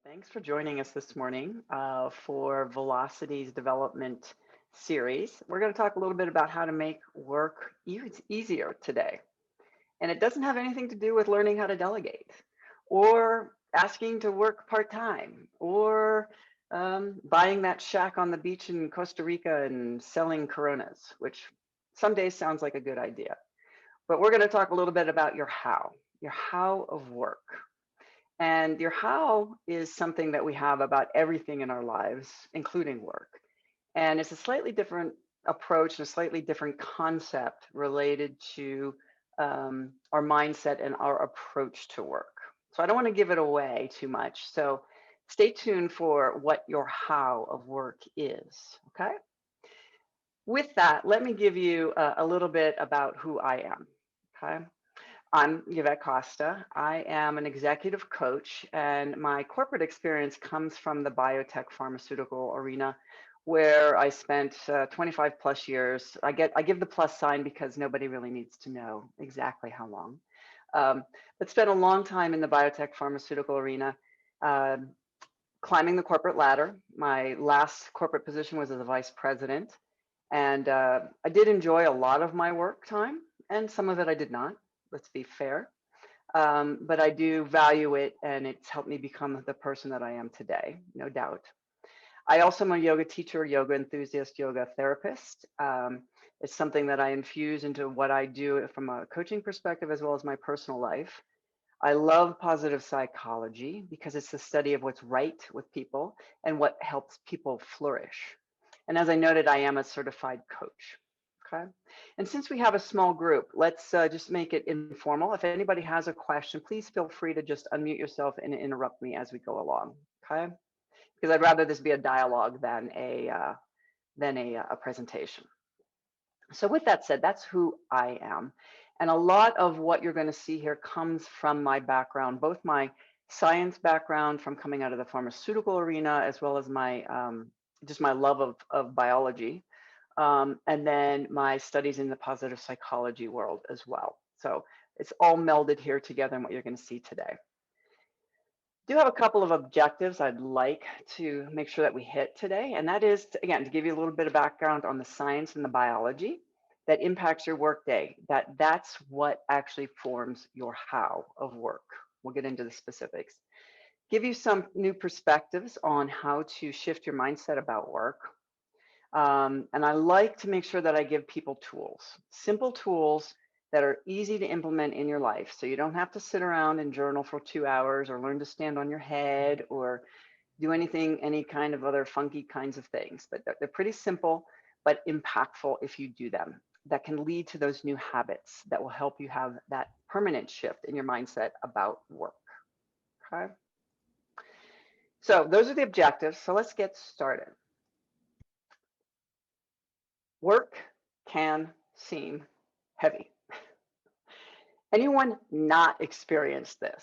Thanks for joining us this morning for Velocity's development series. We're going to talk a little bit about how to make work easier today. And it doesn't have anything to do with learning how to delegate or asking to work part-time or buying that shack on the beach in Costa Rica and selling Coronas, which some days sounds like a good idea. But we're going to talk a little bit about your how of work. And your how is something that we have about everything in our lives, including work. And it's a slightly different approach and a slightly different concept related to our mindset and our approach to work. So I don't want to give it away too much. So stay tuned for what your how of work is, okay? With that, let me give you a little bit about who I am, okay? I'm Yvette Costa. I am an executive coach, and my corporate experience comes from the biotech pharmaceutical arena, where I spent 25 plus years. I give the plus sign because nobody really needs to know exactly how long, but spent a long time in the biotech pharmaceutical arena, uh, climbing the corporate ladder. My last corporate position was as a vice president, and I did enjoy a lot of my work time, and some of it I did not. Let's be fair. But I do value it, and it's helped me become the person that I am today, no doubt. I also am a yoga teacher, yoga enthusiast, yoga therapist. It's something that I infuse into what I do from a coaching perspective as well as my personal life. I love positive psychology because it's the study of what's right with people and what helps people flourish. And as I noted, I am a certified coach. Okay. And since we have a small group, let's just make it informal. If anybody has a question, please feel free to just unmute yourself and interrupt me as we go along. Okay. Because I'd rather this be a dialogue than a presentation. So with that said, that's who I am. And a lot of what you're going to see here comes from my background, both my science background from coming out of the pharmaceutical arena, as well as my just my love of biology. And then my studies in the positive psychology world as well. So it's all melded here together in what you're going to see today. I do have a couple of objectives I'd like to make sure that we hit today. And that is, again, to give you a little bit of background on the science and the biology that impacts your workday. That's what actually forms your how of work. We'll get into the specifics. Give you some new perspectives on how to shift your mindset about work. And I like to make sure that I give people tools, simple tools that are easy to implement in your life. So you don't have to sit around and journal for 2 hours or learn to stand on your head or do any kind of other funky kinds of things. But they're pretty simple, but impactful if you do them. That can lead to those new habits that will help you have that permanent shift in your mindset about work. Okay. So those are the objectives. So let's get started. Work can seem heavy. Anyone not experienced this?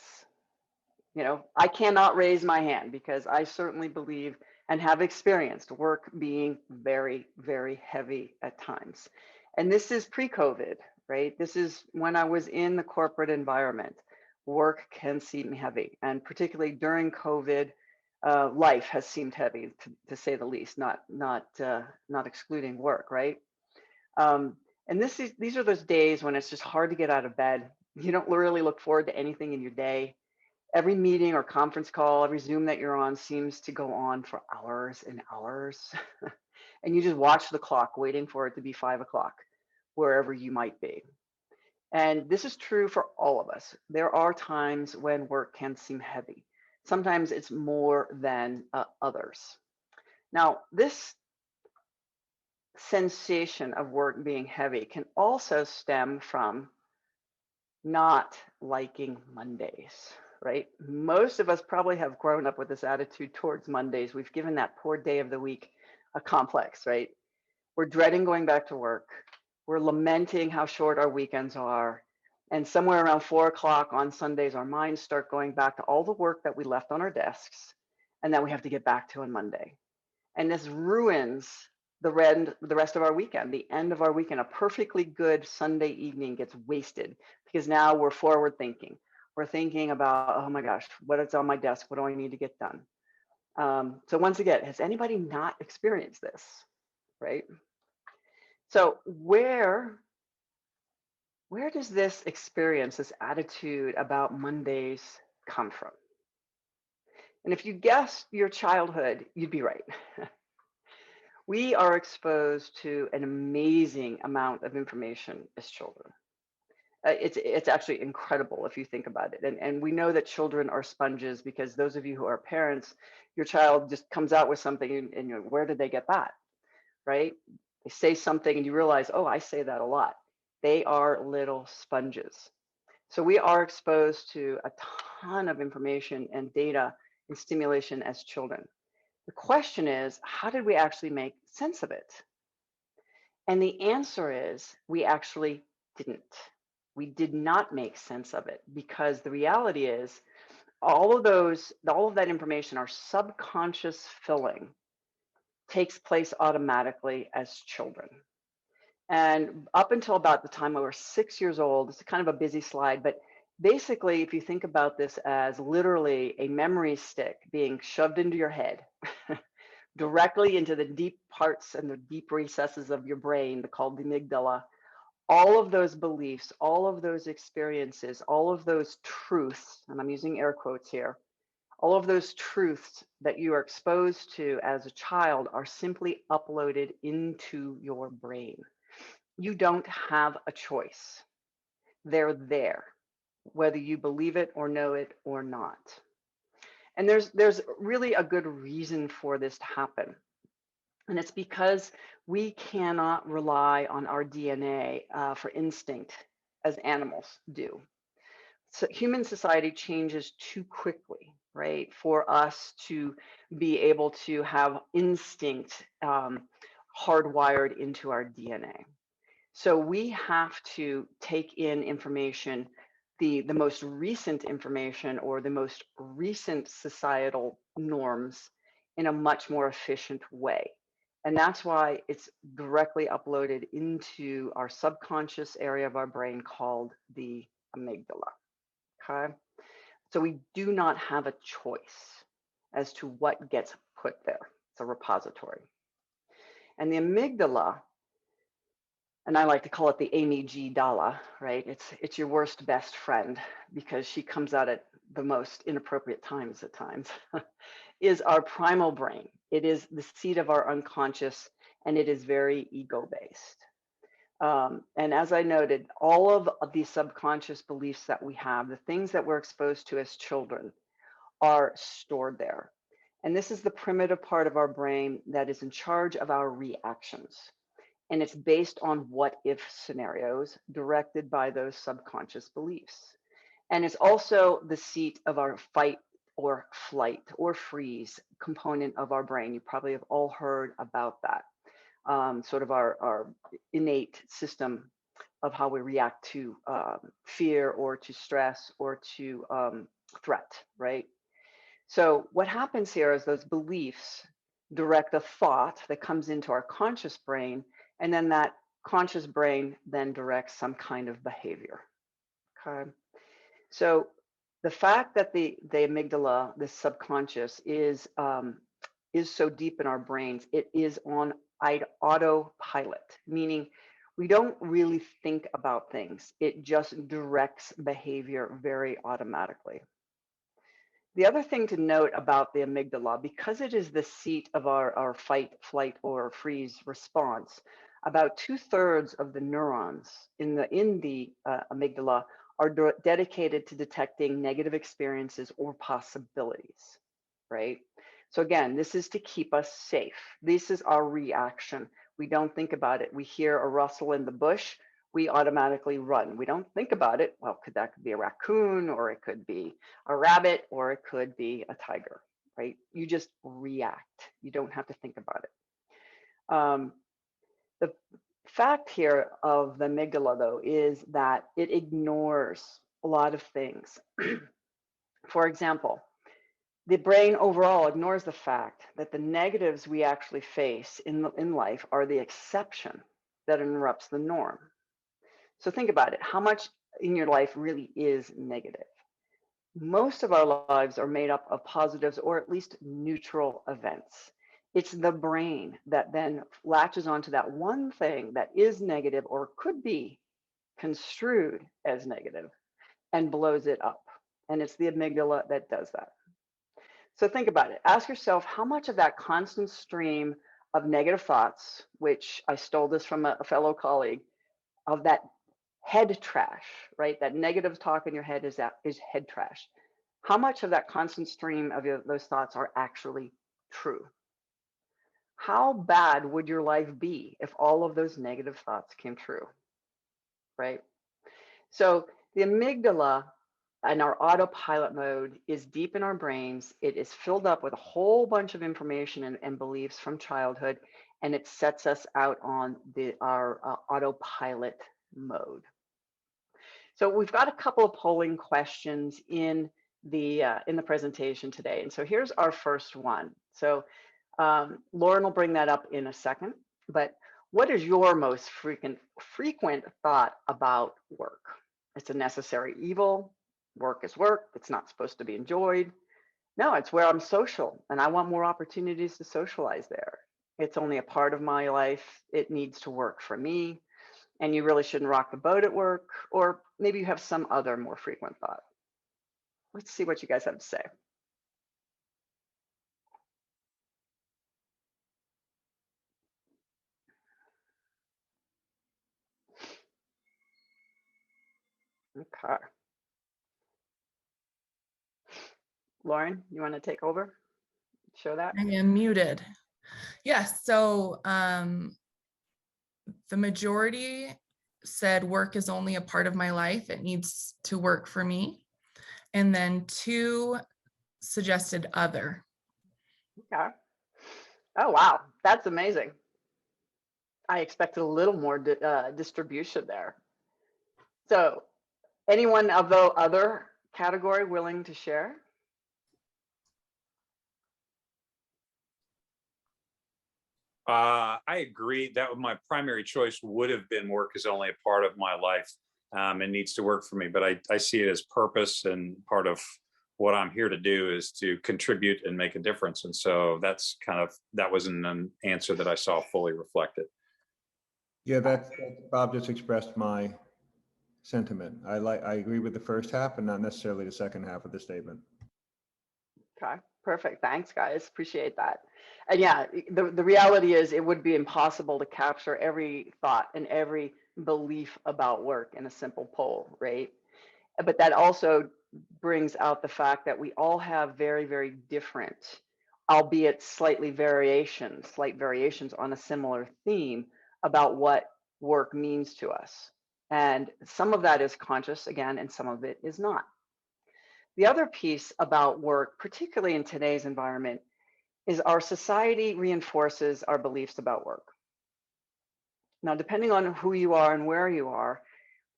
You know, I cannot raise my hand because I certainly believe and have experienced work being very, very heavy at times. And this is pre-COVID, right? This is when I was in the corporate environment. Work can seem heavy, and particularly during COVID, life has seemed heavy, to say the least. Not excluding work, right? And these are those days when it's just hard to get out of bed. You don't really look forward to anything in your day. Every meeting or conference call, every Zoom that you're on seems to go on for hours and hours. And you just watch the clock waiting for it to be 5 o'clock, wherever you might be. And this is true for all of us. There are times when work can seem heavy. Sometimes it's more than others. Now, this sensation of work being heavy can also stem from not liking Mondays, right? Most of us probably have grown up with this attitude towards Mondays. We've given that poor day of the week a complex, right? We're dreading going back to work. We're lamenting how short our weekends are. And somewhere around 4 o'clock on Sundays, our minds start going back to all the work that we left on our desks and that we have to get back to on Monday. And this ruins the rest of our weekend, the end of our weekend. A perfectly good Sunday evening gets wasted because now we're forward thinking. We're thinking about, oh my gosh, what is on my desk? What do I need to get done? So once again, has anybody not experienced this, right? So where does this experience, this attitude about Mondays come from? And if you guessed your childhood, you'd be right. We are exposed to an amazing amount of information as children. It's actually incredible if you think about it. And we know that children are sponges because those of you who are parents, your child just comes out with something and you're, where did they get that? Right? They say something and you realize, oh, I say that a lot. They are little sponges. So we are exposed to a ton of information and data and stimulation as children. The question is, how did we actually make sense of it? And the answer is we actually didn't. We did not make sense of it because the reality is all of that information, our subconscious filling takes place automatically as children. And up until about the time we were 6 years old, it's kind of a busy slide, but basically, if you think about this as literally a memory stick being shoved into your head, directly into the deep parts and the deep recesses of your brain, called the amygdala, all of those beliefs, all of those experiences, all of those truths, and I'm using air quotes here, all of those truths that you are exposed to as a child are simply uploaded into your brain. You don't have a choice. They're there, whether you believe it or know it or not. And there's really a good reason for this to happen. And it's because we cannot rely on our DNA for instinct as animals do. So human society changes too quickly, right, for us to be able to have instinct hardwired into our DNA. So we have to take in information, the most recent information or the most recent societal norms in a much more efficient way. And that's why it's directly uploaded into our subconscious area of our brain called the amygdala. Okay. So we do not have a choice as to what gets put there. It's a repository. And the amygdala, and I like to call it the amygdala, right? It's your worst best friend because she comes out at the most inappropriate times at times, is our primal brain. It is the seat of our unconscious, and it is very ego-based. And as I noted, all of the subconscious beliefs that we have, the things that we're exposed to as children, are stored there. And this is the primitive part of our brain that is in charge of our reactions. And it's based on what if scenarios directed by those subconscious beliefs. And it's also the seat of our fight or flight or freeze component of our brain. You probably have all heard about that. Sort of our innate system of how we react to fear or to stress or to threat, right? So what happens here is those beliefs direct a thought that comes into our conscious brain, and then that conscious brain then directs some kind of behavior. Okay. So the fact that the amygdala, the subconscious, is so deep in our brains, it is on autopilot, meaning we don't really think about things. It just directs behavior very automatically. The other thing to note about the amygdala, because it is the seat of our fight, flight, or freeze response, about 2/3 of the neurons in the amygdala are dedicated to detecting negative experiences or possibilities, right? So again, this is to keep us safe. This is our reaction. We don't think about it. We hear a rustle in the bush, we automatically run. We don't think about it. Well, that could be a raccoon, or it could be a rabbit, or it could be a tiger, right? You just react. You don't have to think about it. The fact here of the amygdala, though, is that it ignores a lot of things. For example, the brain overall ignores the fact that the negatives we actually face in life are the exception that interrupts the norm. So think about it. How much in your life really is negative? Most of our lives are made up of positives or at least neutral events. It's the brain that then latches onto that one thing that is negative or could be construed as negative and blows it up. And it's the amygdala that does that. So think about it. Ask yourself how much of that constant stream of negative thoughts, which I stole this from a fellow colleague, of that head trash, right? That negative talk in your head is head trash. How much of that constant stream of those thoughts are actually true? How bad would your life be if all of those negative thoughts came true, right? So the amygdala and our autopilot mode is deep in our brains. It is filled up with a whole bunch of information and beliefs from childhood, and it sets us out on our autopilot mode. So we've got a couple of polling questions in the presentation today, and so here's our first one. So Lauren will bring that up in a second, but what is your most frequent thought about work? It's a necessary evil. Work is work. It's not supposed to be enjoyed. No, it's where I'm social and I want more opportunities to socialize there. It's only a part of my life. It needs to work for me. And you really shouldn't rock the boat at work. Or maybe you have some other more frequent thought. Let's see what you guys have to say. Okay. Lauren, you want to take over? Show that? I am muted. Yes, so the majority said work is only a part of my life. It needs to work for me. And then 2 suggested other. Okay. Oh, wow. That's amazing. I expected a little more distribution there. So anyone of the other category willing to share? I agree. That my primary choice would have been work is only a part of my life and needs to work for me. But I see it as purpose, and part of what I'm here to do is to contribute and make a difference. And so that wasn't an answer that I saw fully reflected. Yeah, Bob just expressed my sentiment. I agree with the first half and not necessarily the second half of the statement. Okay, perfect. Thanks, guys. Appreciate that. And yeah, the reality is it would be impossible to capture every thought and every belief about work in a simple poll, right? But that also brings out the fact that we all have very, very different, albeit slight variations on a similar theme about what work means to us. And some of that is conscious again, and some of it is not. The other piece about work, particularly in today's environment, is our society reinforces our beliefs about work. Now, depending on who you are and where you are,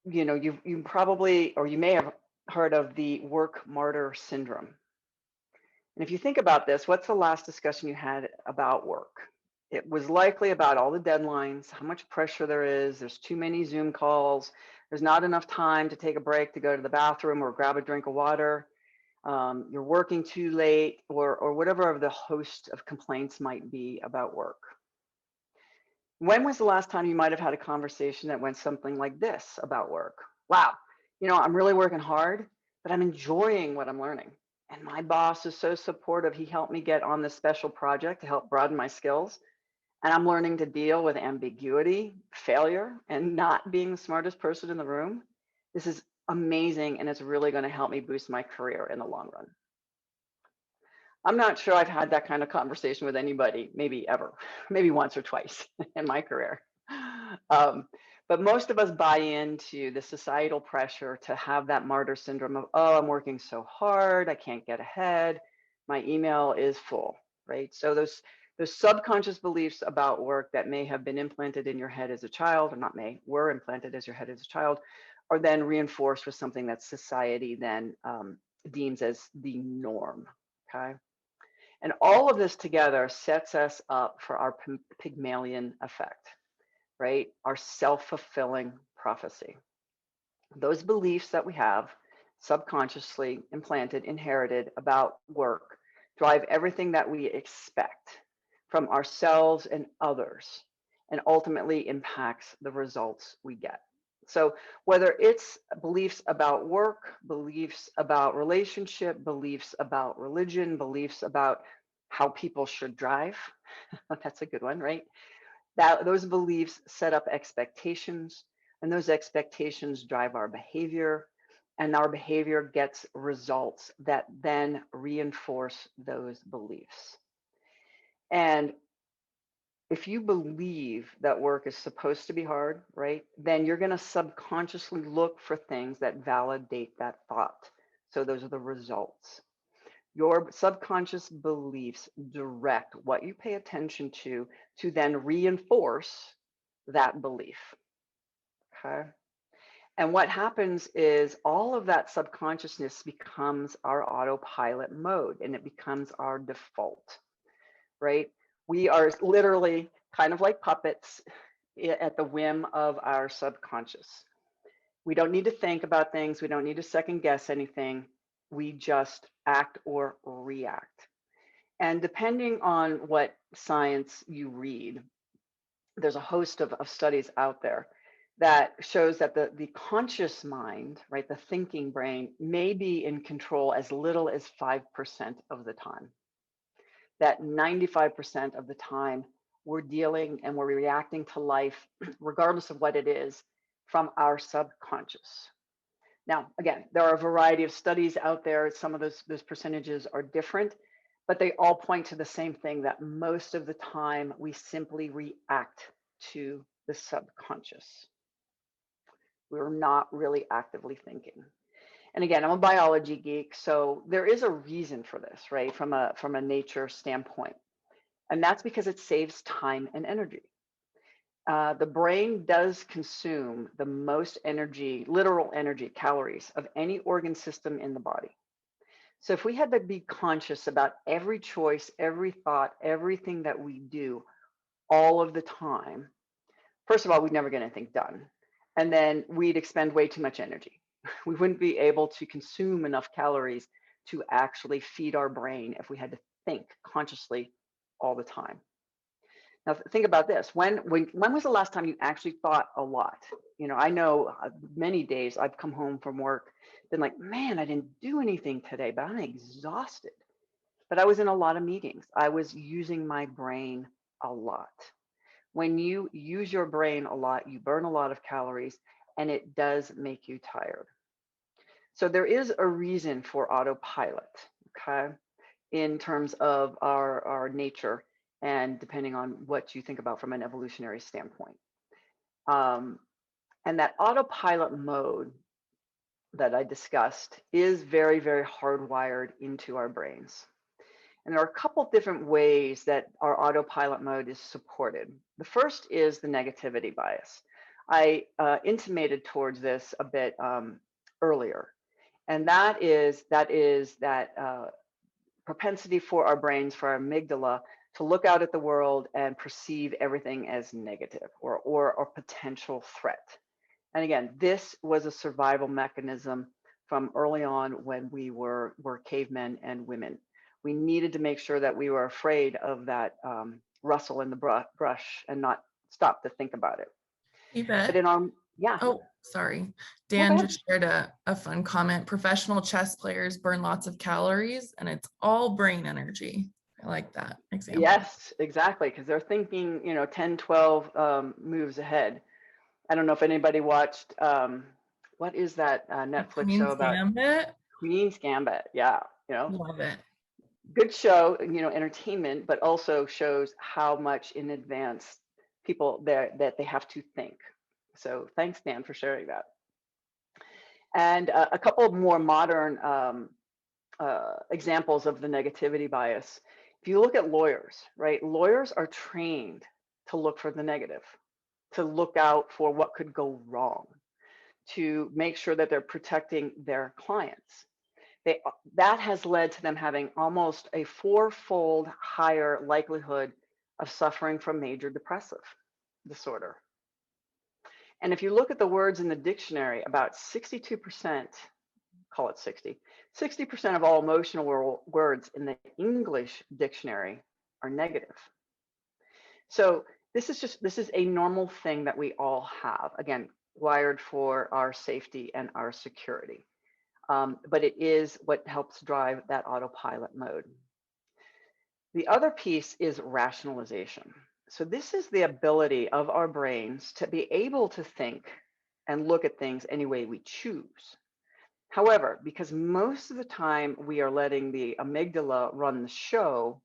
you probably, or you may have heard of the work martyr syndrome. And if you think about this, what's the last discussion you had about work? It was likely about all the deadlines, how much pressure there is, there's too many Zoom calls, there's not enough time to take a break to go to the bathroom or grab a drink of water, you're working too late, or whatever the host of complaints might be about work. When was the last time you might have had a conversation that went something like this about work? Wow, I'm really working hard, but I'm enjoying what I'm learning. And my boss is so supportive. He helped me get on this special project to help broaden my skills. And I'm learning to deal with ambiguity, failure, and not being the smartest person in the room. This is amazing, and it's really going to help me boost my career in the long run. I'm not sure I've had that kind of conversation with anybody, maybe ever, maybe once or twice in my career. But most of us buy into the societal pressure to have that martyr syndrome of, oh, I'm working so hard, I can't get ahead, my email is full, right? So those subconscious beliefs about work that may have been implanted in your head as a child, or not may, were implanted as your head as a child, are then reinforced with something that society then deems as the norm, okay? And all of this together sets us up for our Pygmalion effect, right? Our self-fulfilling prophecy. Those beliefs that we have subconsciously implanted, inherited about work drive everything that we expect from ourselves and others, and ultimately impacts the results we get. So whether it's beliefs about work, beliefs about relationship, beliefs about religion, beliefs about how people should drive, that's a good one, right? That those beliefs set up expectations, and those expectations drive our behavior, and our behavior gets results that then reinforce those beliefs. And if you believe that work is supposed to be hard, right, then you're going to subconsciously look for things that validate that thought. So those are the results. Your subconscious beliefs direct what you pay attention to then reinforce that belief. Okay. And what happens is all of that subconsciousness becomes our autopilot mode, and it becomes our default, right? We are literally kind of like puppets at the whim of our subconscious. We don't need to think about things. We don't need to second guess anything. We just act or react. And depending on what science you read, there's a host of studies out there that shows that the conscious mind, right, the thinking brain, may be in control as little as 5% of the time. That 95% of the time we're dealing and we're reacting to life, regardless of what it is, from our subconscious. Now, again, there are a variety of studies out there. Some of those percentages are different, but they all point to the same thing, that most of the time we simply react to the subconscious. We're not really actively thinking. And again, I'm a biology geek, so there is a reason for this, right? From a nature standpoint. And that's because it saves time and energy. The brain does consume the most energy, literal energy, calories of any organ system in the body. So if we had to be conscious about every choice, every thought, everything that we do all of the time, first of all, we'd never get anything done. And then we'd expend way too much energy. We wouldn't be able to consume enough calories to actually feed our brain if we had to think consciously all the time. Now think about this. When was the last time you actually thought a lot? You know, I know many days I've come home from work, been like, man, I didn't do anything today, but I'm exhausted. But I was in a lot of meetings. I was using my brain a lot. When you use your brain a lot, you burn a lot of calories, and it does make you tired. So there is a reason for autopilot, okay, in terms of our nature, and depending on what you think about from an evolutionary standpoint. And that autopilot mode that I discussed is very, very hardwired into our brains. And there are a couple different ways that our autopilot mode is supported. The first is the negativity bias. I intimated towards this a bit earlier. And that is that propensity for our brains, for our amygdala, to look out at the world and perceive everything as negative or a potential threat. And again, this was a survival mechanism from early on when we were cavemen and women. We needed to make sure that we were afraid of that rustle in the brush and not stop to think about it. But in our, yeah. Oh, sorry. Dan just shared a fun comment. Professional chess players burn lots of calories, and it's all brain energy. I like that example. Yes, exactly, because they're thinking, 10, 12 moves ahead. I don't know if anybody watched, what is that Netflix show about? Gambit? Queen's Gambit, yeah. Love it. Good show, entertainment, but also shows how much in advance people that they have to think. So thanks, Dan, for sharing that. And a couple of more modern examples of the negativity bias. If you look at lawyers, right? Lawyers are trained to look for the negative, to look out for what could go wrong, to make sure that they're protecting their clients. That has led to them having almost a 4-fold higher likelihood of suffering from major depressive disorder. And if you look at the words in the dictionary, about 62% call it 60. 60% of all emotional words in the English dictionary are negative. So this is a normal thing that we all have. Again, wired for our safety and our security. But it is what helps drive that autopilot mode. The other piece is rationalization. So this is the ability of our brains to be able to think and look at things any way we choose. However, because most of the time we are letting the amygdala run the show,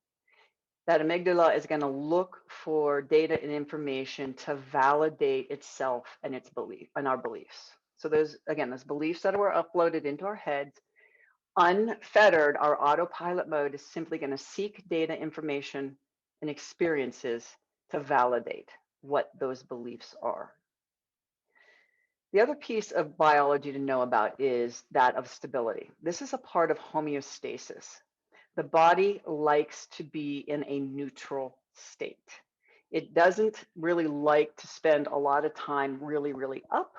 that amygdala is going to look for data and information to validate itself and its belief and our beliefs. So there's beliefs that were uploaded into our heads. Unfettered, our autopilot mode is simply going to seek data, information, and experiences to validate what those beliefs are. The other piece of biology to know about is that of stability. This is a part of homeostasis. The body likes to be in a neutral state. It doesn't really like to spend a lot of time really, really up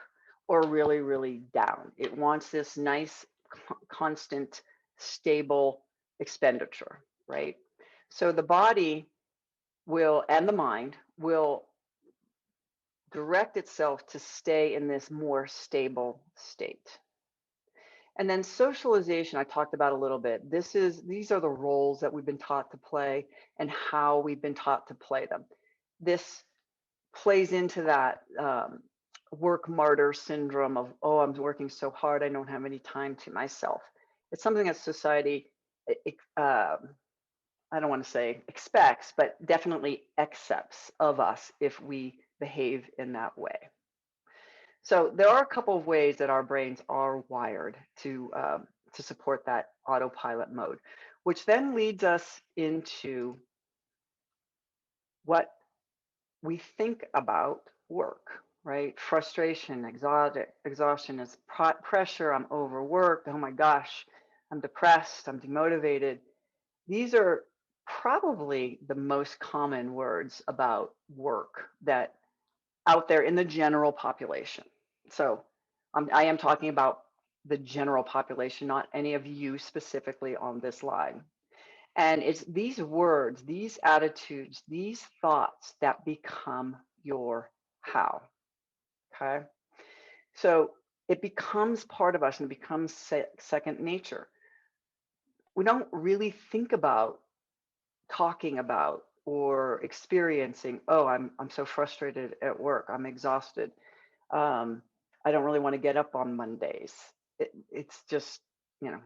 or really, really down. It wants this nice, constant, stable expenditure, right? So the body will, and the mind will direct itself to stay in this more stable state. And then socialization, I talked about a little bit. These are the roles that we've been taught to play and how we've been taught to play them. This plays into that work martyr syndrome of, oh, I'm working so hard, I don't have any time to myself. It's something that society, I don't want to say expects, but definitely accepts of us if we behave in that way. So there are a couple of ways that our brains are wired to support that autopilot mode, which then leads us into what we think about work, right? Frustration, exhaustion is pressure. I'm overworked. Oh my gosh, I'm depressed. I'm demotivated. These are probably the most common words about work that out there in the general population. So I am talking about the general population, not any of you specifically on this line. And it's these words, these attitudes, these thoughts that become your how. Okay. So it becomes part of us and becomes second nature. We don't really think about talking about or experiencing, oh, I'm so frustrated at work, I'm exhausted, I don't really want to get up on Mondays. It's just,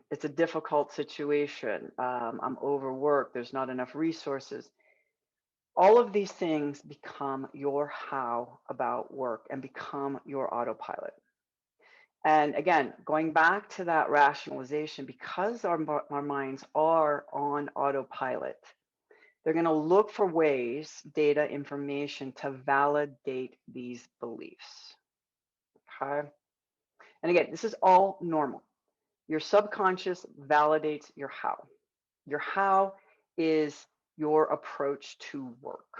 it's a difficult situation, I'm overworked, there's not enough resources. All of these things become your how about work and become your autopilot. And again, going back to that rationalization, because our minds are on autopilot, they're going to look for ways, data, information to validate these beliefs. Okay. And again, this is all normal. Your subconscious validates your how. Your how is your approach to work,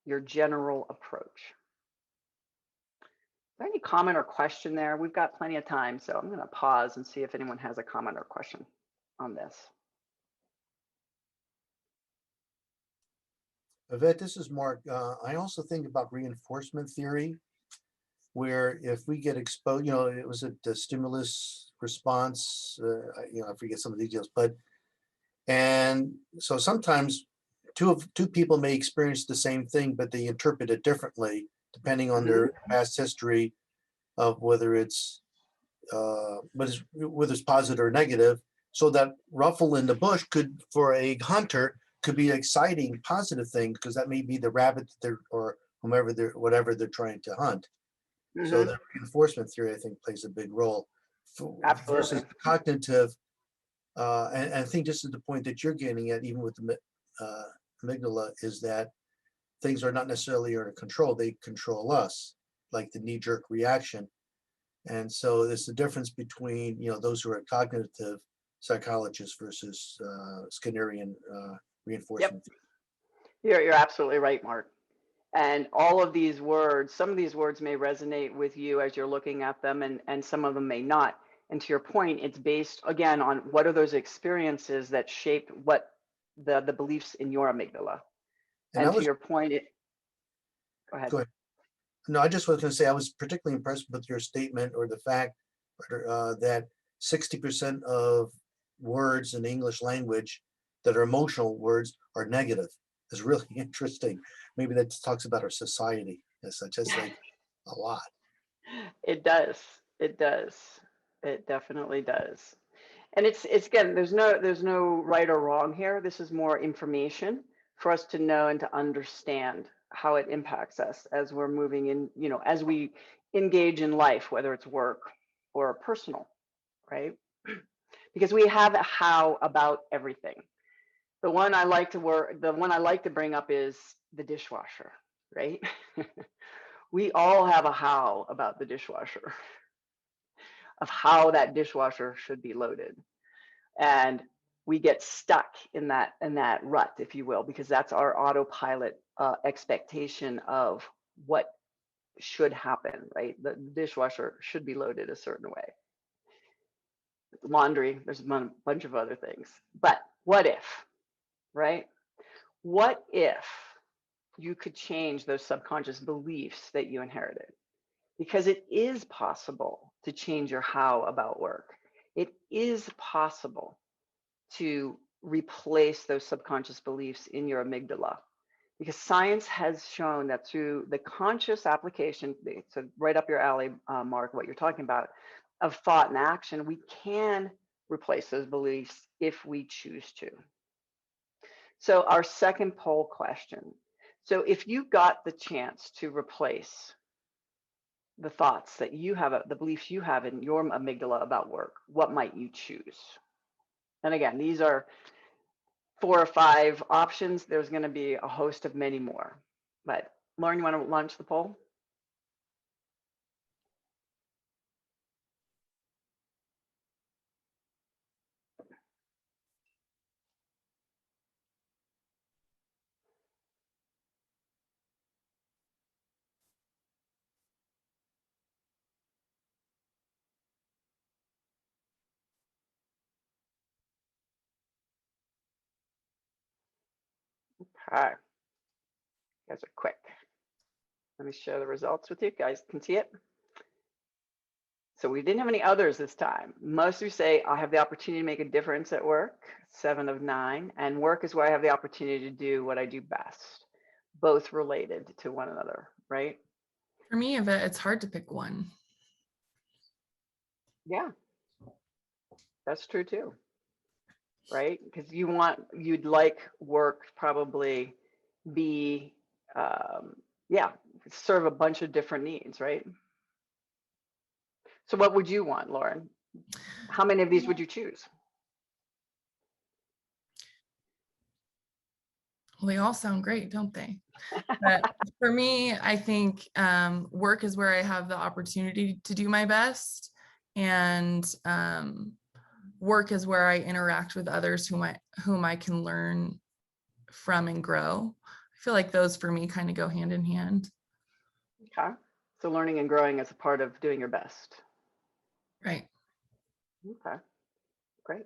your general approach. Is there any comment or question there? We've got plenty of time, so I'm going to pause and see if anyone has a comment or question on this. Yvette, this is Mark. I also think about reinforcement theory, where if we get exposed, it was the stimulus response, I forget some of the details, and so sometimes two people may experience the same thing, but they interpret it differently depending on their past history of whether it's positive or negative. So that ruffle in the bush could, for a hunter, could be an exciting, positive thing because that may be the rabbit or whatever they're trying to hunt. So the reinforcement theory, I think, plays a big role. Versus the cognitive, and I think this is the point that you're getting at, even with the amygdala, is that things are not necessarily under control; they control us, like the knee-jerk reaction. And so there's the difference between those who are cognitive psychologists versus Skinnerian reinforcement. Yep. You're absolutely right, Mark. And all of these words, some of these words may resonate with you as you're looking at them, and some of them may not. And to your point, it's based again on what are those experiences that shaped what the beliefs in your amygdala. And And I to was, your point, go ahead. go ahead. No, I just was going to say I was particularly impressed with your statement or the fact that 60% of words in the English language that are emotional words are negative. It's really interesting. Maybe that talks about our society as such. It's like a lot. It does. It does. It definitely does. And it's again, there's no right or wrong here. This is more information for us to know and to understand how it impacts us as we're moving in, you know, as we engage in life, whether it's work or personal, right? Because we have a how about everything. The one I like to bring up is the dishwasher, right? We all have a how about the dishwasher, of how that dishwasher should be loaded. And we get stuck in that rut, if you will, because that's our autopilot expectation of what should happen, right? The dishwasher should be loaded a certain way. Laundry, there's a bunch of other things. But what if, right? What if you could change those subconscious beliefs that you inherited? Because it is possible to change your how about work. It is possible to replace those subconscious beliefs in your amygdala, because science has shown that through the conscious application, so right up your alley, Mark, what you're talking about, of thought and action, we can replace those beliefs if we choose to. So our second poll question. So if you got the chance to replace the thoughts that you have, the beliefs you have in your amygdala about work, what might you choose? And again, these are 4 or 5 options. There's going to be a host of many more. But Lauren, you want to launch the poll? Okay. You guys are quick. Let me share the results with you. You guys can see it. So we didn't have any others this time. Most of you say, I have the opportunity to make a difference at work, 7 of 9. And work is where I have the opportunity to do what I do best, both related to one another, right? For me, Yvette, it's hard to pick one. Yeah, that's true too, right? Because you'd like work probably be, yeah, serve a bunch of different needs, right? So what would you want, Lauren? How many of these would you choose? Well, they all sound great, don't they? But for me, I think work is where I have the opportunity to do my best, and work is where I interact with others whom I can learn from and grow. I feel like those for me kind of go hand in hand. Okay. So learning and growing is a part of doing your best. Right. Okay, great.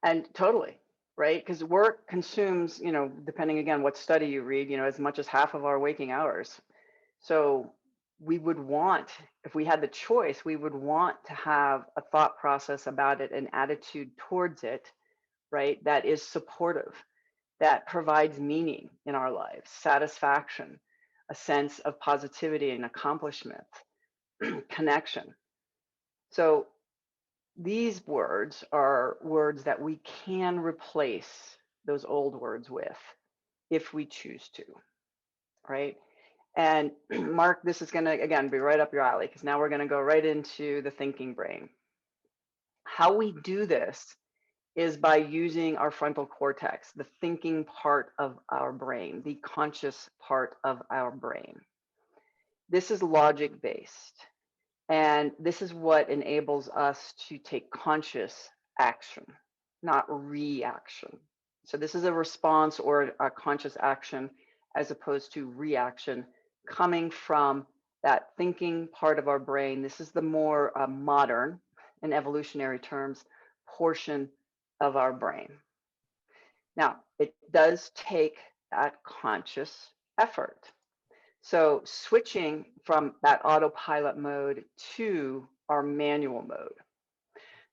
And totally, right? Because work consumes, you know, depending again what study you read, you know, as much as half of our waking hours. So we would want, if we had the choice, we would want to have a thought process about it, an attitude towards it, right? That is supportive, that provides meaning in our lives, satisfaction, a sense of positivity and accomplishment, connection. So these words are words that we can replace those old words with if we choose to, right? And Mark, this is going to, again, be right up your alley, because now we're going to go right into the thinking brain. How we do this is by using our frontal cortex, the thinking part of our brain, the conscious part of our brain. This is logic-based. And this is what enables us to take conscious action, not reaction. So this is a response or a conscious action as opposed to reaction coming from that thinking part of our brain. This is the more modern in evolutionary terms, portion of our brain. Now, it does take that conscious effort. So switching from that autopilot mode to our manual mode.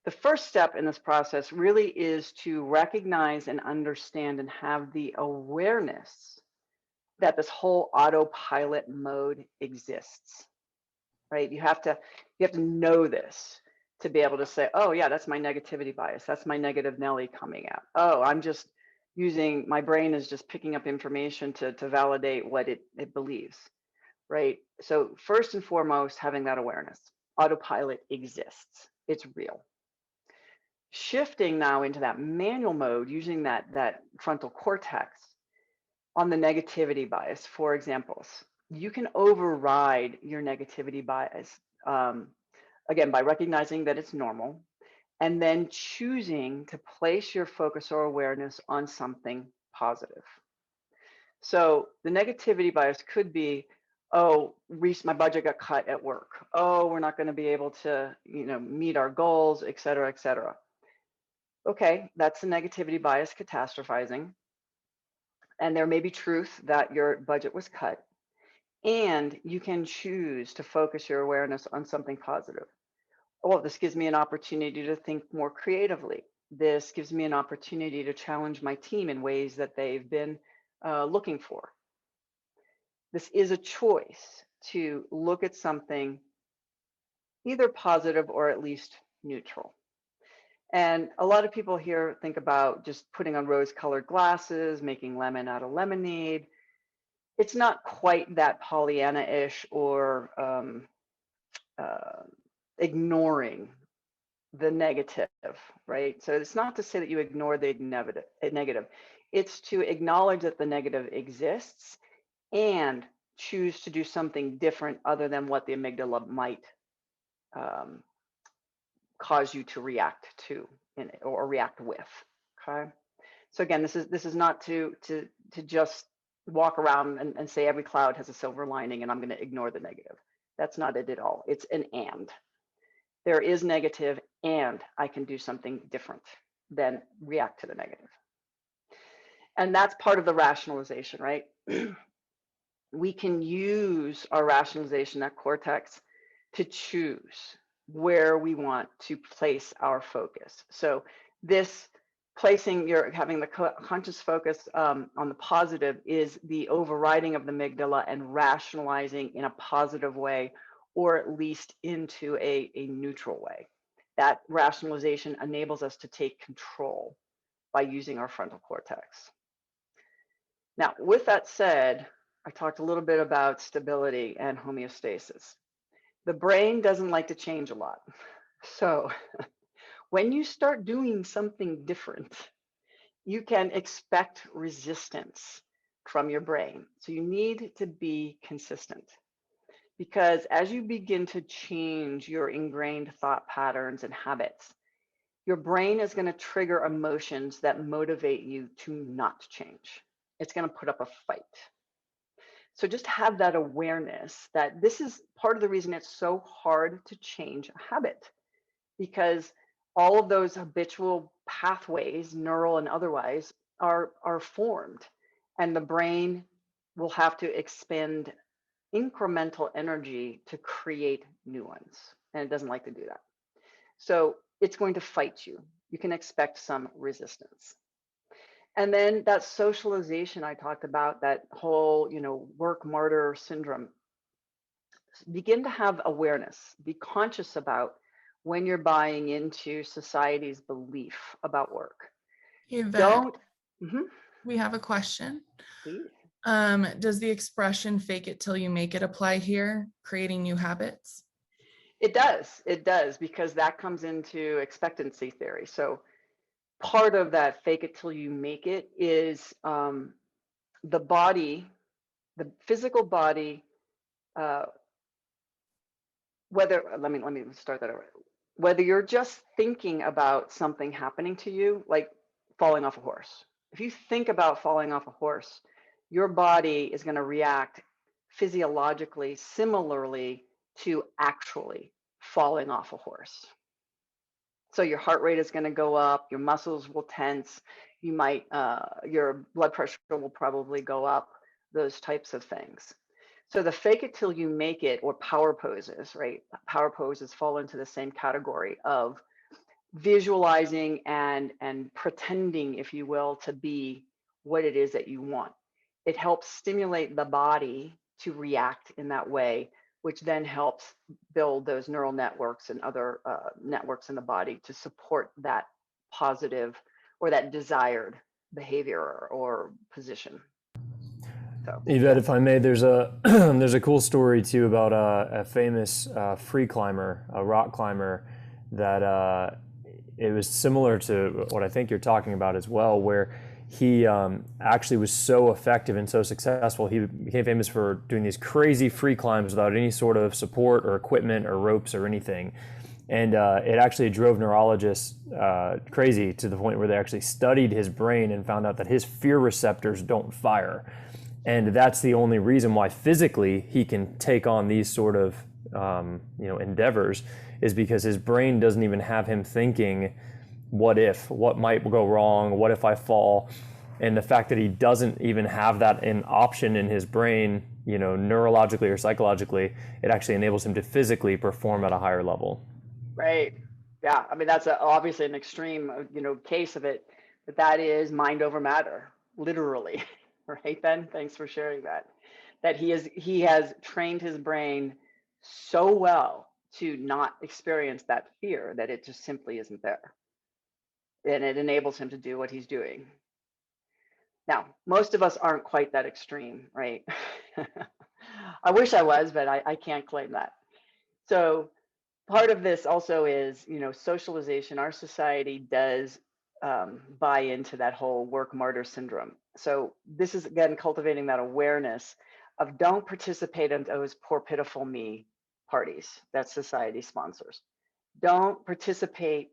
The first step in this process really is to recognize and understand and have the awareness that this whole autopilot mode exists, right? You have to know this to be able to say, oh yeah, that's my negativity bias. That's my negative Nelly coming out. Oh, I'm just using, my brain is just picking up information to validate what it believes, right? So first and foremost, having that awareness. Autopilot exists. It's real. Shifting now into that manual mode, using that frontal cortex on the negativity bias, for examples, you can override your negativity bias, again, by recognizing that it's normal, and then choosing to place your focus or awareness on something positive. So the negativity bias could be, oh, Reese, my budget got cut at work. Oh, we're not going to be able to, meet our goals, et cetera, et cetera. Okay, that's the negativity bias, catastrophizing. And there may be truth that your budget was cut. And you can choose to focus your awareness on something positive. Oh, this gives me an opportunity to think more creatively. This gives me an opportunity to challenge my team in ways that they've been looking for. This is a choice to look at something either positive or at least neutral. And a lot of people here think about just putting on rose-colored glasses, making lemon out of lemonade. It's not quite that Pollyanna-ish or ignoring the negative, right? So it's not to say that you ignore the negative. It's to acknowledge that the negative exists and choose to do something different other than what the amygdala might cause you to react to or react with. Okay. So again, this is not to just walk around and say every cloud has a silver lining and I'm going to ignore the negative. That's not it at all. It's an and. There is negative and I can do something different than react to the negative. And that's part of the rationalization, right? We can use our rationalization, that cortex, to choose where we want to place our focus. So this having the conscious focus on the positive is the overriding of the amygdala and rationalizing in a positive way, or at least into a neutral way. That rationalization enables us to take control by using our frontal cortex. Now, with that said, I talked a little bit about stability and homeostasis. The brain doesn't like to change a lot. So when you start doing something different, you can expect resistance from your brain. So you need to be consistent, because as you begin to change your ingrained thought patterns and habits, your brain is going to trigger emotions that motivate you to not change. It's going to put up a fight. So just have that awareness that this is part of the reason it's so hard to change a habit, because all of those habitual pathways, neural and otherwise, are formed, and the brain will have to expend incremental energy to create new ones, and it doesn't like to do that. So it's going to fight you. You can expect some resistance. And then that socialization I talked about, that whole, work martyr syndrome, begin to have awareness, be conscious about when you're buying into society's belief about work. Yvette, Mhm. we have a question. Please. Does the expression fake it till you make it apply here, creating new habits? It does, because that comes into expectancy theory. So part of that fake it till you make it is the body, the physical body, let me start that over. Whether you're just thinking about something happening to you, like falling off a horse. If you think about falling off a horse, your body is going to react physiologically similarly to actually falling off a horse. So your heart rate is going to go up, your muscles will tense, you might, your blood pressure will probably go up, those types of things. So the fake it till you make it, or power poses, right? Power poses fall into the same category of visualizing and pretending, if you will, to be what it is that you want. It helps stimulate the body to react in that way, which then helps build those neural networks and other networks in the body to support that positive or that desired behavior or position. So, Yvette, if I may, there's a there's a cool story too about a famous free climber, a rock climber, that it was similar to what I think you're talking about as well, where he actually was so effective and so successful. He became famous for doing these crazy free climbs without any sort of support or equipment or ropes or anything. And it actually drove neurologists crazy, to the point where they actually studied his brain and found out that his fear receptors don't fire. And that's the only reason why physically he can take on these sort of endeavors, is because his brain doesn't even have him thinking, what might go wrong, what if I fall? And the fact that he doesn't even have that an option in his brain, neurologically or psychologically, it actually enables him to physically perform at a higher level. right. Yeah. I mean, that's obviously an extreme, case of it, but that is mind over matter, literally. Right, Ben? Thanks for sharing that. That he has trained his brain so well to not experience that fear that it just simply isn't there. And it enables him to do what he's doing. Now, most of us aren't quite that extreme, right? I wish I was, but I can't claim that. So part of this also is, socialization. Our society does buy into that whole work martyr syndrome. So this is, again, cultivating that awareness of don't participate in those poor, pitiful me parties that society sponsors. Don't participate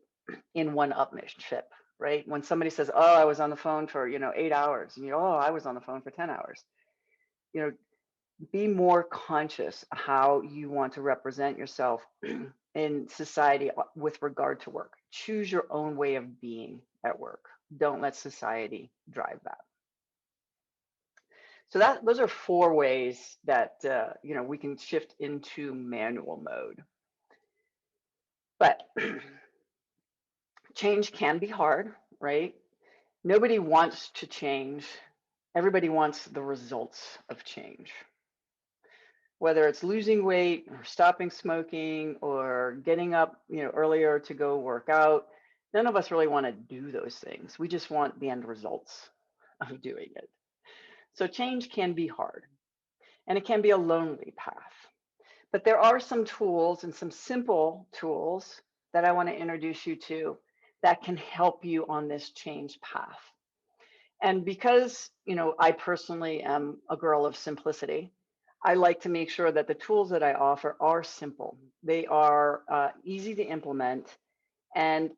in one-upmanship, right? When somebody says, oh, I was on the phone for, 8 hours, and oh, I was on the phone for 10 hours. Be more conscious how you want to represent yourself in society with regard to work. Choose your own way of being at work. Don't let society drive that. So those are 4 ways that we can shift into manual mode. But change can be hard, right? Nobody wants to change. Everybody wants the results of change. Whether it's losing weight or stopping smoking or getting up, earlier to go work out, none of us really want to do those things. We just want the end results of doing it. So change can be hard, and it can be a lonely path. But there are some tools, and some simple tools, that I want to introduce you to that can help you on this change path. And because, I personally am a girl of simplicity, I like to make sure that the tools that I offer are simple. They are easy to implement, and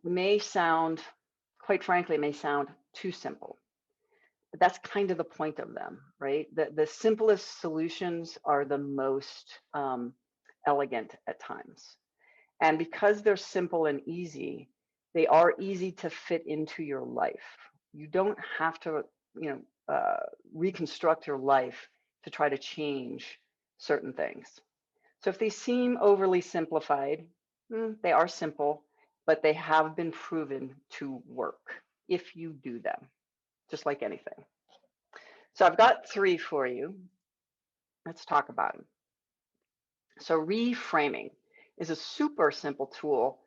quite frankly, may sound too simple. But that's kind of the point of them, right? The simplest solutions are the most elegant at times. And because they're simple and easy, they are easy to fit into your life. You don't have to, reconstruct your life to try to change certain things. So if they seem overly simplified, they are simple, but they have been proven to work if you do them, just like anything. So I've got 3 for you. Let's talk about them. So reframing is a super simple tool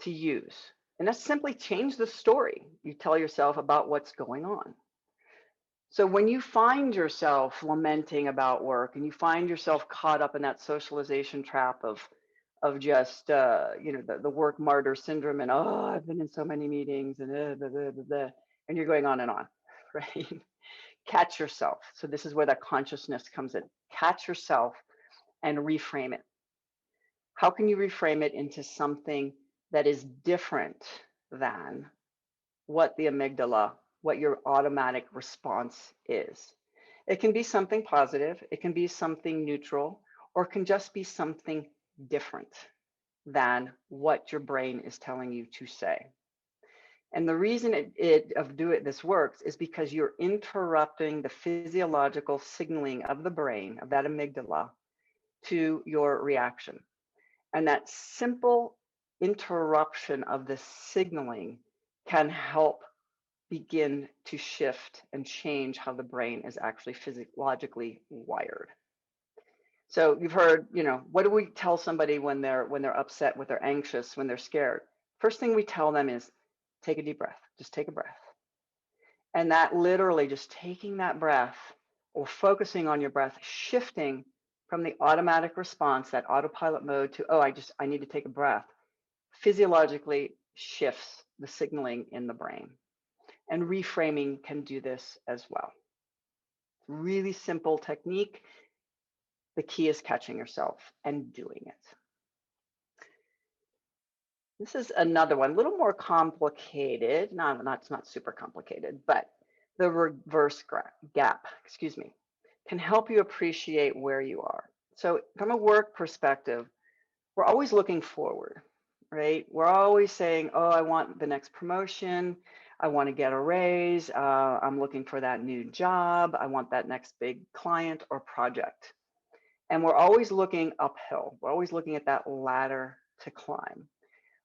to use. And that's simply change the story you tell yourself about what's going on. So when you find yourself lamenting about work, and you find yourself caught up in that socialization trap of just the work martyr syndrome, and oh, I've been in so many meetings, and blah, blah, blah, blah, and you're going on and on, right? Catch yourself. So this is where that consciousness comes in. Catch yourself and reframe it. How can you reframe it into something that is different than what the amygdala, what your automatic response is? It can be something positive, it can be something neutral, or it can just be something different. than what your brain is telling you to say. And the reason this works is because you're interrupting the physiological signaling of the brain, of that amygdala, to your reaction. And that simple interruption of the signaling can help begin to shift and change how the brain is actually physiologically wired. So you've heard, what do we tell somebody when they're upset, when they're anxious, when they're scared? First thing we tell them is take a deep breath, just take a breath. And that literally just taking that breath or focusing on your breath, shifting from the automatic response, that autopilot mode, to, oh, I need to take a breath, physiologically shifts the signaling in the brain. And reframing can do this as well. Really simple technique. The key is catching yourself and doing it. This is another one, a little more complicated. It's not super complicated, but the reverse gap, can help you appreciate where you are. So from a work perspective, we're always looking forward, right? We're always saying, oh, I want the next promotion. I want to get a raise. I'm looking for that new job. I want that next big client or project. And we're always looking uphill. We're always looking at that ladder to climb,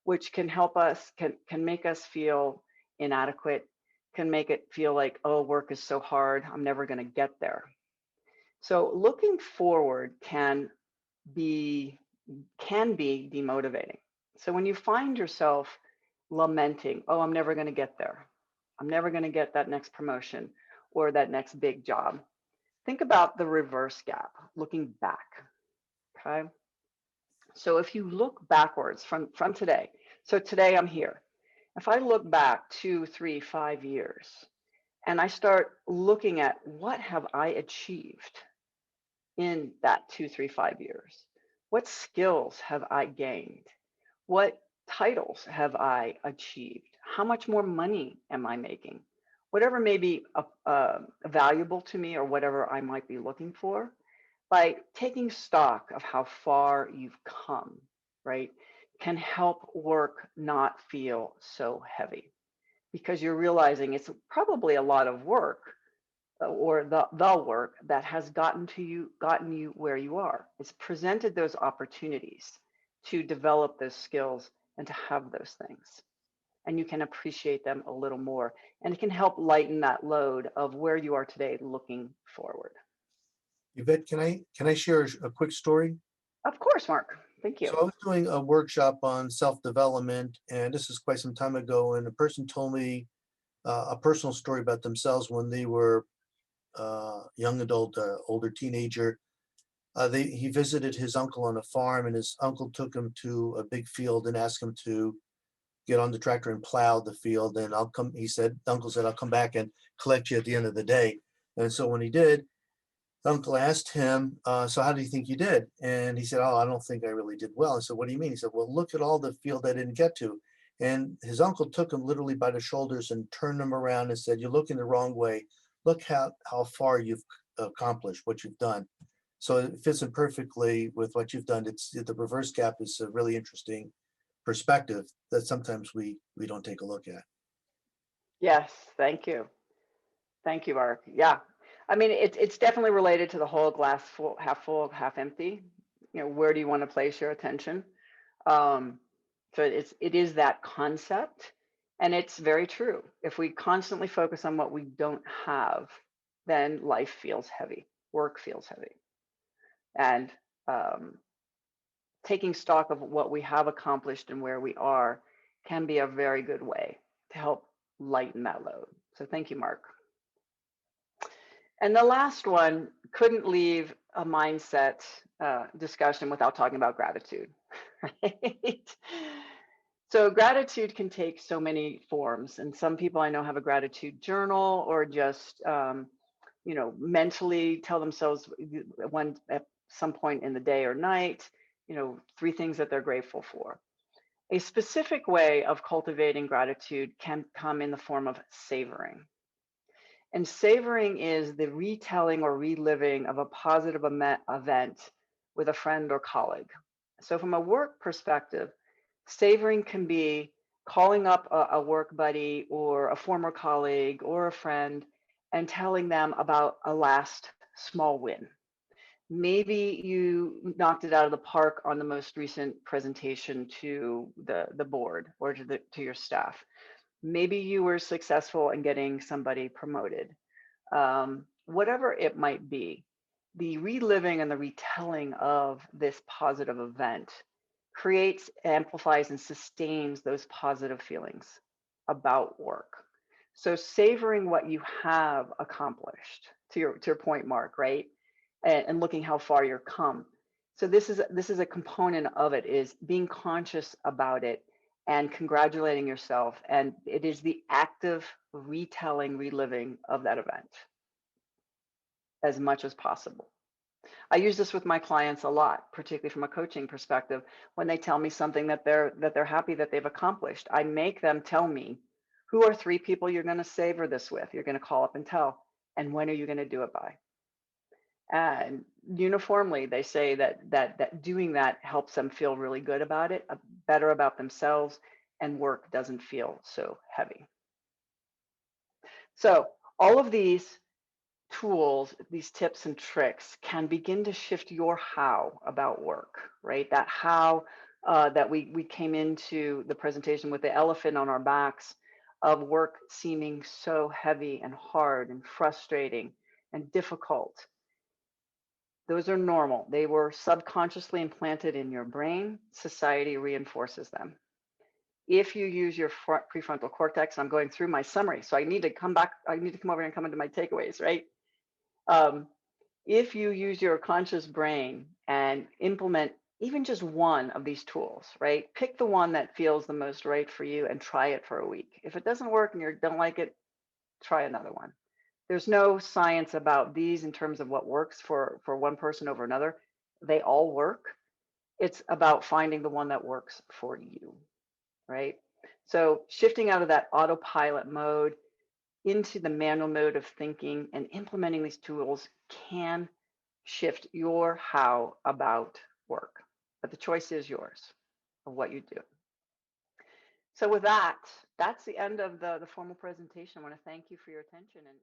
which can help us, can make us feel inadequate, can make it feel like, oh, work is so hard, I'm never going to get there. So looking forward can be demotivating. So when you find yourself lamenting, oh, I'm never going to get there, I'm never going to get that next promotion or that next big job, think about the reverse gap, looking back. Okay. So if you look backwards from today, so today I'm here. If I look back 2, 3, 5 years, and I start looking at what have I achieved in that 2, 3, 5 years, what skills have I gained, what titles have I achieved, how much more money am I making, whatever may be valuable to me or whatever I might be looking for. By taking stock of how far you've come, right, can help work not feel so heavy, because you're realizing it's probably a lot of work, or the work that has gotten you where you are. It's presented those opportunities to develop those skills and to have those things. And you can appreciate them a little more. And it can help lighten that load of where you are today looking forward. Yvette, can I share a quick story? Of course, Mark. Thank you. So I was doing a workshop on self-development, and this is quite some time ago, and a person told me a personal story about themselves when they were young adult, older teenager. He visited his uncle on a farm, and his uncle took him to a big field and asked him to get on the tractor and plow the field. And the uncle said, I'll come back and collect you at the end of the day. And so when he did, uncle asked him, so how do you think you did? And he said, oh, I don't think I really did well. I said, what do you mean? He said, well, look at all the field I didn't get to. And his uncle took him literally by the shoulders and turned him around and said, you're looking the wrong way. Look how far you've accomplished, what you've done. So it fits in perfectly with what you've done. The reverse gap is a really interesting perspective that sometimes we don't take a look at. Yes, thank you. Thank you, Mark. Yeah. I mean, it's definitely related to the whole glass full, half empty. Where do you want to place your attention? So it is that concept, and it's very true. If we constantly focus on what we don't have, then life feels heavy, work feels heavy, and taking stock of what we have accomplished and where we are can be a very good way to help lighten that load. So thank you, Mark. And the last one, couldn't leave a mindset discussion without talking about gratitude, right? So gratitude can take so many forms, and some people I know have a gratitude journal, or just mentally tell themselves at some point in the day or night, 3 things that they're grateful for. A specific way of cultivating gratitude can come in the form of savoring. And savoring is the retelling or reliving of a positive event with a friend or colleague. So from a work perspective, savoring can be calling up a work buddy or a former colleague or a friend and telling them about a last small win. Maybe you knocked it out of the park on the most recent presentation to the board or to your staff. Maybe you were successful in getting somebody promoted. Whatever it might be, the reliving and the retelling of this positive event creates, amplifies, and sustains those positive feelings about work. So savoring what you have accomplished, to your point, Mark, right? And looking how far you've come. So this is a component of it, is being conscious about it and congratulating yourself. And it is the active retelling, reliving of that event as much as possible. I use this with my clients a lot, particularly from a coaching perspective. When they tell me something that they're happy that they've accomplished, I make them tell me, who are 3 people you're going to savor this with, you're going to call up and tell, and when are you going to do it by? And uniformly, they say that doing that helps them feel really good about it, better about themselves, and work doesn't feel so heavy. So all of these tools, these tips and tricks can begin to shift your how about work, right? That how that we came into the presentation with the elephant on our backs, of work seeming so heavy and hard and frustrating and difficult. Those are normal. They were subconsciously implanted in your brain. Society reinforces them. If you use your prefrontal cortex, I'm going through my summary, so I need to come back. I need to come over and come into my takeaways, right? If you use your conscious brain and implement even just one of these tools, right? Pick the one that feels the most right for you and try it for a week. If it doesn't work and you don't like it, try another one. There's no science about these in terms of what works for one person over another. They all work. It's about finding the one that works for you, right? So shifting out of that autopilot mode into the manual mode of thinking and implementing these tools can shift your how about work. But the choice is yours of what you do. So with that, that's the end of the formal presentation. I want to thank you for your attention and